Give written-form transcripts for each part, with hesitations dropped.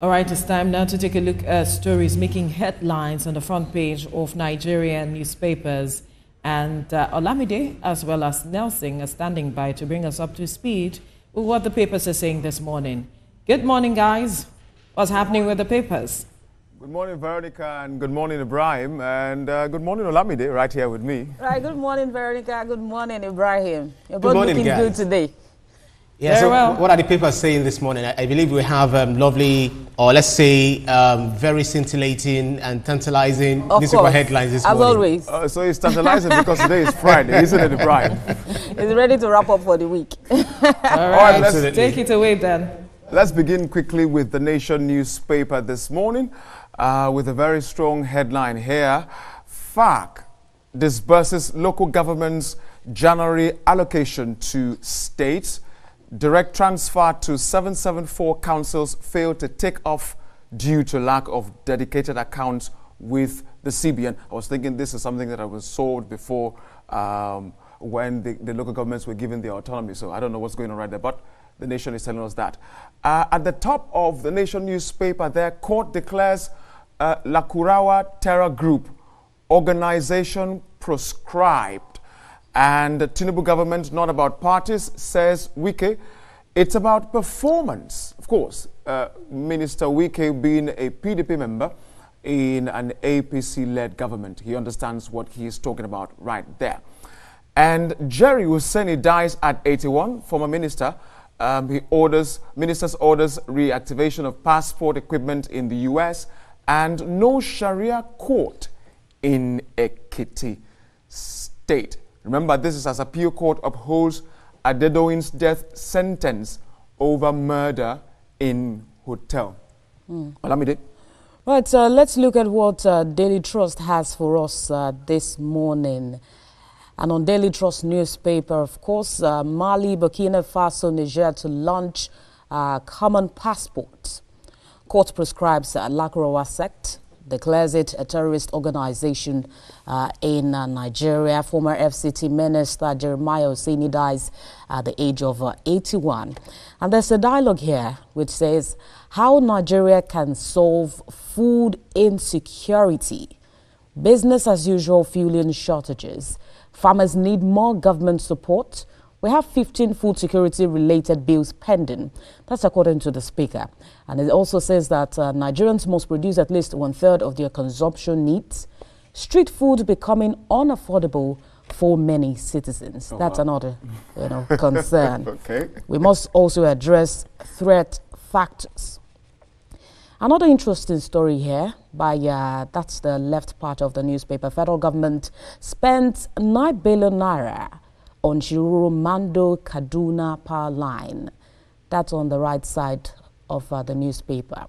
All right, it's time now to take a look at stories making headlines on the front page of Nigerian newspapers. And Olamide, as well as Nelson, are standing by to bring us up to speed with what the papers are saying this morning. Good morning, guys. What's happening with the papers? Good morning, Veronica, and good morning, Ibrahim, and good morning, Olamide, right here with me. Right, good morning, Veronica. Good morning, Ibrahim. You're both looking good today. Yeah, Very so well. What are the papers saying this morning? I believe we have lovely, or let's say very scintillating and tantalizing newspaper headlines this morning. As always. So it's tantalizing because today is Friday, isn't it, Ibrahim? It's ready to wrap up for the week. All right, let's Absolutely. take it away then. Let's begin quickly with the Nation newspaper this morning with a very strong headline here. FARC disburses local government's January allocation to states. Direct transfer to 774 councils failed to take off due to lack of dedicated accounts with the CBN. I was thinking this is something that I was sold before when the local governments were given their autonomy. So I don't know what's going on right there, but the Nation is telling us that. At the top of the Nation newspaper there, court declares Lakurawa terror group organization proscribed. And the Tinubu government, not about parties, says Wike. It's about performance. Of course, Minister Wike being a PDP member in an APC-led government. He understands what he is talking about right there. And Jerry Hussaini dies at 81, former minister. Ministers orders reactivation of passport equipment in the US and no Sharia court in Ekiti State. Remember, this is as appeal court upholds Adedoyin's death sentence over murder in hotel. Olamide. Right, let's look at what Daily Trust has for us this morning. And on Daily Trust newspaper, of course, Mali, Burkina Faso, Niger to launch common passport. Court prescribes Lakurawa sect, declares it a terrorist organization in Nigeria. Former FCT Minister Jeremiah Oseni dies at the age of 81. And there's a dialogue here which says how Nigeria can solve food insecurity. Business as usual fueling shortages. Farmers need more government support. We have 15 food security related bills pending. That's according to the speaker. And it also says that Nigerians must produce at least 1/3 of their consumption needs. Street food becoming unaffordable for many citizens. That's another concern. Okay. We must also address threat factors. Another interesting story here by, that's the left part of the newspaper. Federal government spent 9 billion naira on Shiruru Mando Kaduna power line. That's on the right side of the newspaper.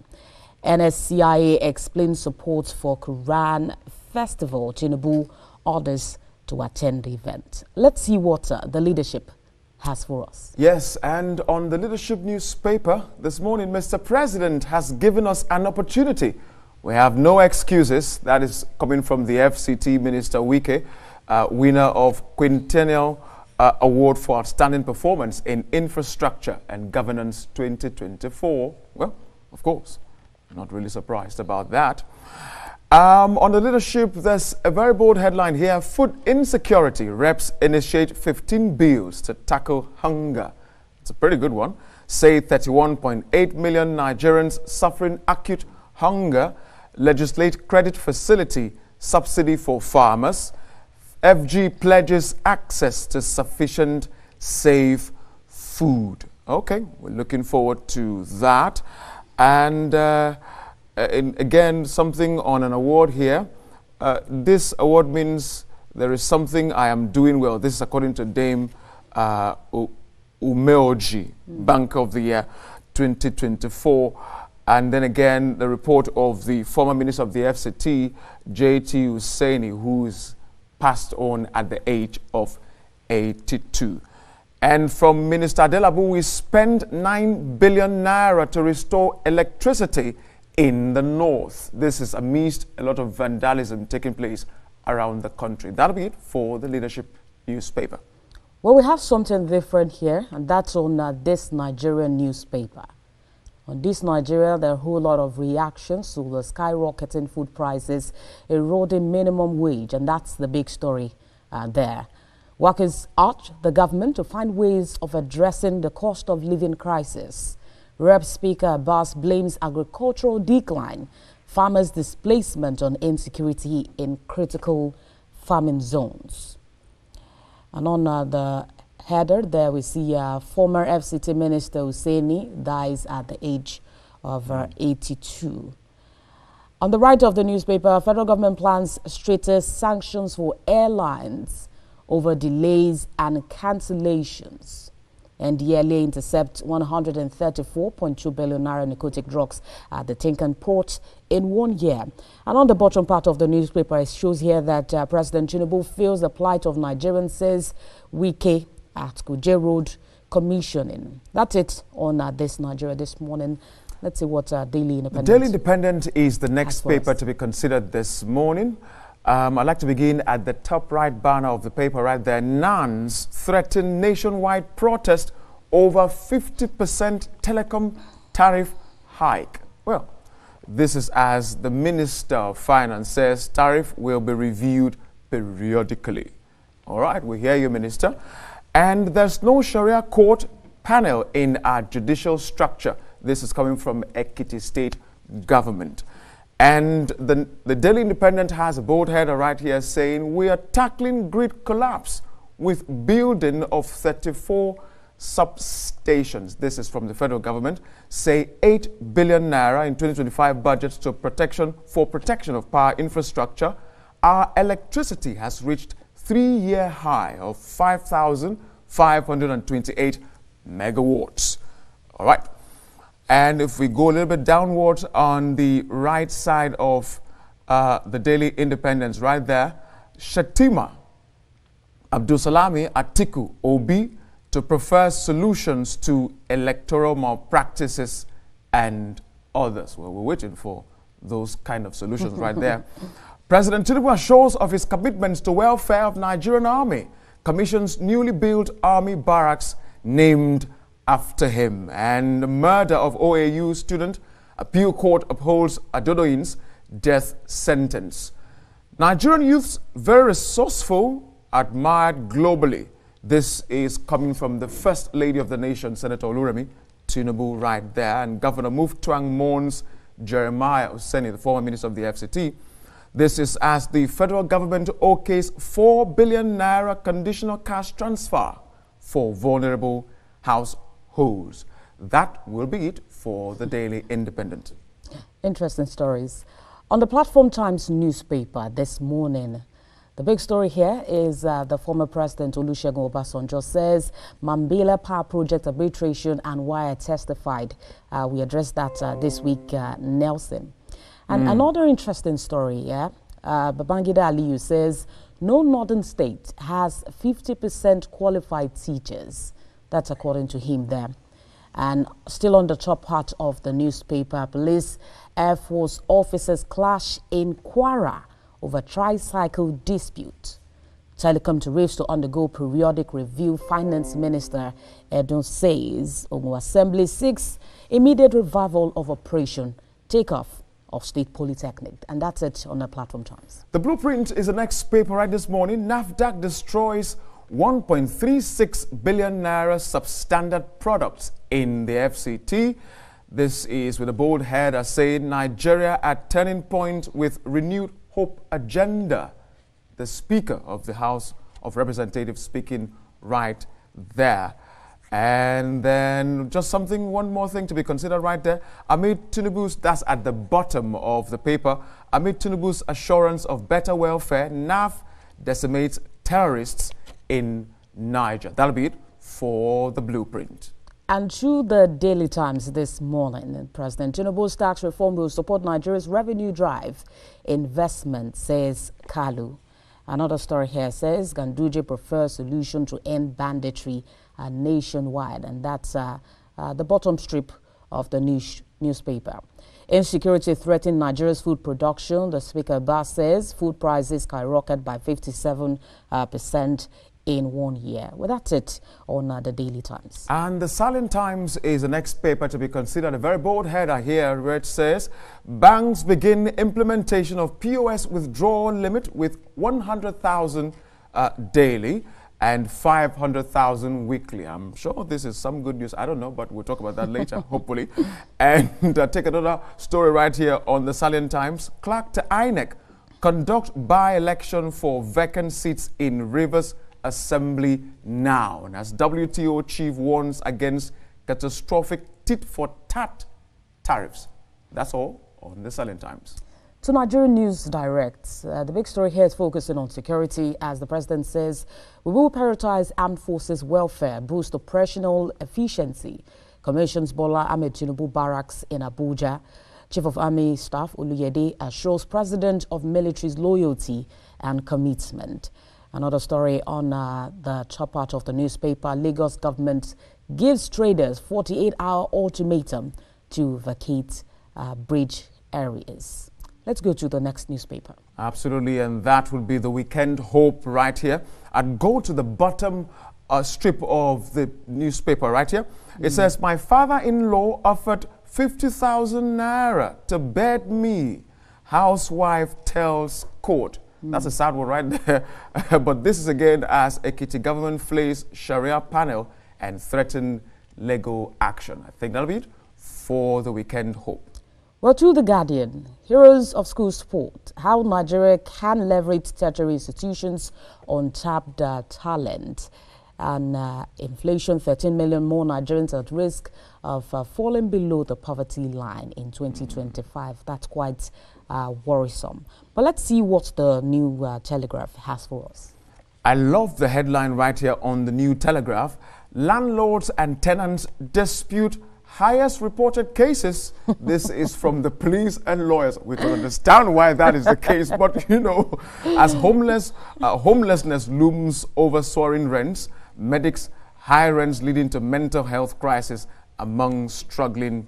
NSCIA explains support for Quran Festival. Tinubu orders to attend the event. Let's see what the leadership has for us. Yes, and on the Leadership newspaper this morning, Mr. President has given us an opportunity. We have no excuses. That is coming from the FCT Minister Wike, winner of Quintennial Award for Outstanding Performance in Infrastructure and Governance 2024. Well, of course, not really surprised about that. On the Leadership, there's a very bold headline here. Food insecurity. Reps initiate 15 bills to tackle hunger. It's a pretty good one. Say 31.8 million Nigerians suffering acute hunger. Legislate credit facility subsidy for farmers. FG pledges access to sufficient, safe food. Okay, we're looking forward to that. And again, something on an award here. This award means there is something I am doing well. This is according to Dame Umeoji, Bank of the Year 2024. And then again, the report of the former Minister of the FCT, J.T. Hussaini, who's passed on at the age of 82. And from Minister Adelabu, we spend 9 billion naira to restore electricity in the north. This is amidst a lot of vandalism taking place around the country. That'll be it for the Leadership newspaper. Well, we have something different here, and that's on this Nigerian newspaper. On this Nigeria, there are a whole lot of reactions to the skyrocketing food prices, eroding minimum wage, and that's the big story there. Workers urge the government to find ways of addressing the cost of living crisis. Rep Speaker Abbas blames agricultural decline, farmers' displacement on insecurity in critical farming zones. And on the header there we see former FCT Minister Hussaini dies at the age of 82. On the right of the newspaper, federal government plans stricter sanctions for airlines over delays and cancellations. NDLA intercept 134.2 billion naira narcotic drugs at the Tinkan port in 1 year. And on the bottom part of the newspaper, it shows here that President Tinubu feels the plight of Nigerians, says Wike at Kuje Road commissioning. That's it on this Nigeria this morning. Let's see what Daily Independent. Daily Independent is the next paper to be considered this morning. I'd like to begin at the top right banner of the paper right there. Nuns threaten nationwide protest over 50% telecom tariff hike. Well, this is as the Minister of Finance says tariff will be reviewed periodically. All right, we hear you, Minister. And there's no Sharia court panel in our judicial structure. This is coming from Ekiti State Government. And the Daily Independent has a bold header right here saying, we are tackling grid collapse with building of 34 substations. This is from the federal government. Say 8 billion naira in 2025 budget to protection of power infrastructure. Our electricity has reached 3-year high of 5,528 megawatts. All right. And if we go a little bit downwards on the right side of the Daily Independence, right there, Shatima, Abdulsalami, Atiku, Obi, to prefer solutions to electoral malpractices and others. Well, we're waiting for those kind of solutions right there. President Tinubu assures of his commitments to welfare of Nigerian Army, commissions newly built army barracks named after him, and the murder of OAU student, appeal court upholds Adodoyin's death sentence. Nigerian youths very resourceful, admired globally. This is coming from the First Lady of the Nation, Senator Oluremi Tinubu, right there. And Governor Muftwang mourns Jeremiah Oseni, the former minister of the FCT. This is as the federal government okays 4 billion naira conditional cash transfer for vulnerable households. That will be it for the Daily Independent. Interesting stories. On the Platform Times newspaper this morning, the big story here is the former president Olusegun Obasanjo says Mambila Power Project arbitration and why I testified. We addressed that this week, Nelson. And another interesting story, Babangida Aliyu says no northern state has 50% qualified teachers. That's according to him there. And still on the top part of the newspaper, police, Air Force officers clash in Kwara over tricycle dispute. Telecom tariffs to undergo periodic review. Finance Minister Edun says Ogun Assembly seeks immediate revival of operation takeoff of State Polytechnic. And that's it on the Platform Times. The Blueprint is the next paper right this morning. NAFDAC destroys 1.36 billion naira substandard products in the FCT. This is with a bold header saying Nigeria at turning point with renewed hope agenda. The Speaker of the House of Representatives speaking right there. And then just one more thing to be considered right there. Amid Tinubu's, that's at the bottom of the paper, amid Tinubu's assurance of better welfare, NAF decimates terrorists in Niger. That'll be it for the Blueprint. And through the Daily Times this morning, President Tinubu's tax reform will support Nigeria's revenue drive investment, says Kalu. Another story here says Ganduje prefers solution to end banditry nationwide. And that's the bottom strip of the newspaper. Insecurity threatening Nigeria's food production. The Speaker Abbas says food prices skyrocketed by 57% in 1 year. Well, that's it on the Daily Times. And the Silent Times is the next paper to be considered. A very bold header here where it says, banks begin implementation of POS withdrawal limit with 100,000 daily and 500,000 weekly. I'm sure this is some good news. I don't know, but we'll talk about that later, hopefully. And take another story right here on the Silent Times. Clerk to INEC conduct by-election for vacant seats in Rivers Assembly now. And as WTO chief warns against catastrophic tit-for-tat tariffs. That's all on the Silent Times. To Nigerian News Direct, the big story here is focusing on security as the president says, we will prioritize armed forces welfare, boost operational efficiency, commissions Bola Ahmed Tinubu barracks in Abuja. Chief of Army Staff Oluyede assures President of Military's loyalty and commitment. Another story on the top part of the newspaper, Lagos government gives traders 48-hour ultimatum to vacate bridge areas. Let's go to the next newspaper. Absolutely, and that will be the Weekend Hope right here. I'd go to the bottom strip of the newspaper right here. It says, my father-in-law offered 50,000 naira to bed me. Housewife tells court. That's a sad one right there. But this is again as Ekiti government flays Sharia panel and threaten legal action. I think that'll be it for the Weekend Hope. Well, to The Guardian, heroes of school sport, how Nigeria can leverage tertiary institutions on tapped talent. And inflation, 13 million more Nigerians at risk of falling below the poverty line in 2025. That's quite worrisome. But let's see what the New Telegraph has for us. I love the headline right here on the New Telegraph. Landlords and tenants dispute highest reported cases. This is from the police and lawyers. We can understand why that is the case, but you know, as homelessness looms over soaring rents, medics high rents leading to mental health crisis among struggling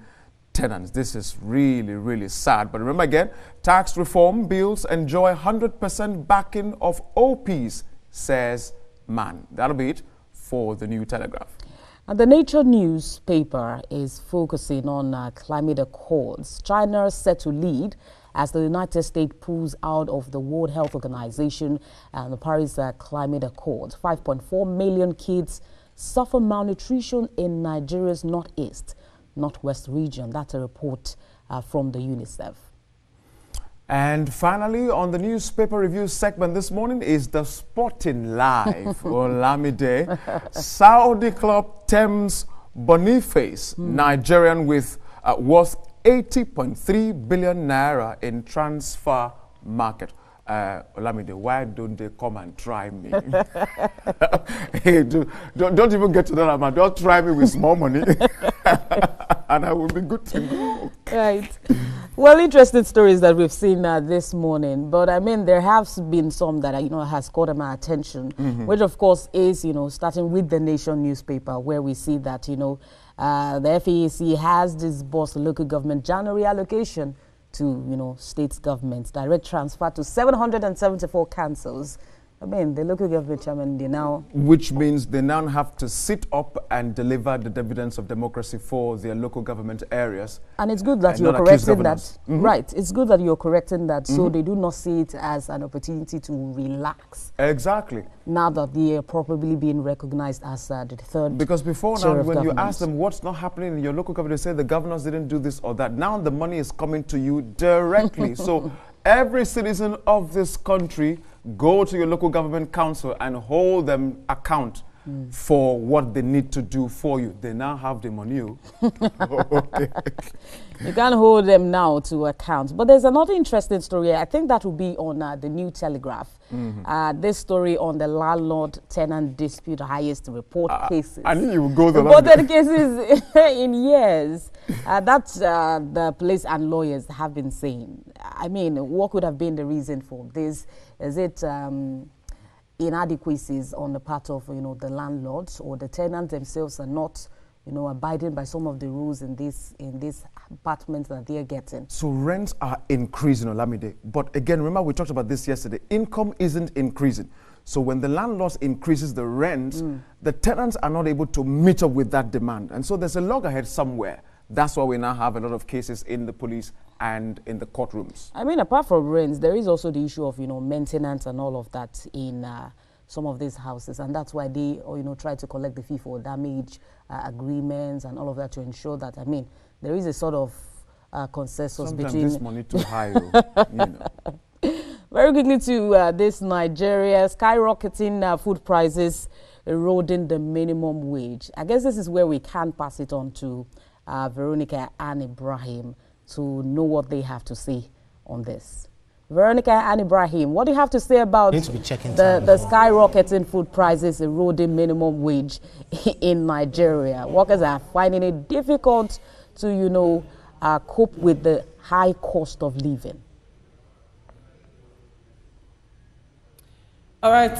tenants. This is really, really sad. But remember again, tax reform bills enjoy 100% backing of OPs, says man. That'll be it for the New Telegraph. And the Nature newspaper is focusing on climate accords. China is set to lead as the United States pulls out of the World Health Organization and the Paris Climate Accord. 5.4 million kids suffer malnutrition in Nigeria's northwest region. That's a report from the UNICEF. And finally, on the newspaper review segment this morning is the Sporting Live. Olamide, Saudi club Thames Boniface, Nigerian with worth 80.3 billion naira in transfer market. Olamide, why don't they come and try me? Hey, don't even get to that amount. Don't try me with small money. And I will be good to go. Right. Well, interesting stories that we've seen this morning. But I mean, there have been some that, has caught my attention, which of course is, starting with the Nation newspaper, where we see that, the FAAC has disbursed local government January allocation to, state governments, direct transfer to 774 councils. I mean, the local government chairman, they now... Which means they now have to sit up and deliver the dividends of democracy for their local government areas. And it's good that you're correcting that. Right. It's good that you're correcting that so they do not see it as an opportunity to relax. Exactly. Now that they are probably being recognized as the third. Because before now, when you ask them what's not happening in your local government, they say the governors didn't do this or that. Now the money is coming to you directly. So every citizen of this country, go to your local government council and hold them account for what they need to do for you. They now have the money. Okay. You can't hold them now to account. But there's another interesting story. I think that will be on the New Telegraph. This story on the landlord-tenant dispute, highest report cases. I knew you would go there. Reported cases in years. That's the police and lawyers have been saying. I mean, what could have been the reason for this? Is it inadequacies on the part of the landlords, or the tenants themselves are not abiding by some of the rules in this apartments that they're getting? So rents are increasing, Olamide. But again, remember we talked about this yesterday. Income isn't increasing. So when the landlord increases the rent, the tenants are not able to meet up with that demand. And so there's a loggerhead somewhere. That's why we now have a lot of cases in the police and in the courtrooms. I mean, apart from rents, there is also the issue of, maintenance and all of that in some of these houses. And that's why they, try to collect the fee for damage agreements and all of that to ensure that, I mean, there is a sort of consensus Sometimes between... this money too high, Very quickly to this Nigeria, skyrocketing food prices, eroding the minimum wage. I guess this is where we can pass it on to Veronica and Ibrahim to know what they have to say on this. Veronica and Ibrahim, what do you have to say about the skyrocketing food prices, eroding minimum wage in Nigeria? Workers are finding it difficult to, cope with the high cost of living. All right,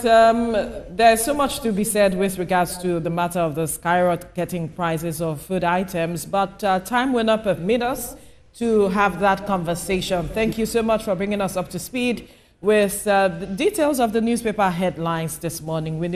there's so much to be said with regards to the matter of the skyrocketing prices of food items, but time will not permit us to have that conversation. Thank you so much for bringing us up to speed with the details of the newspaper headlines this morning.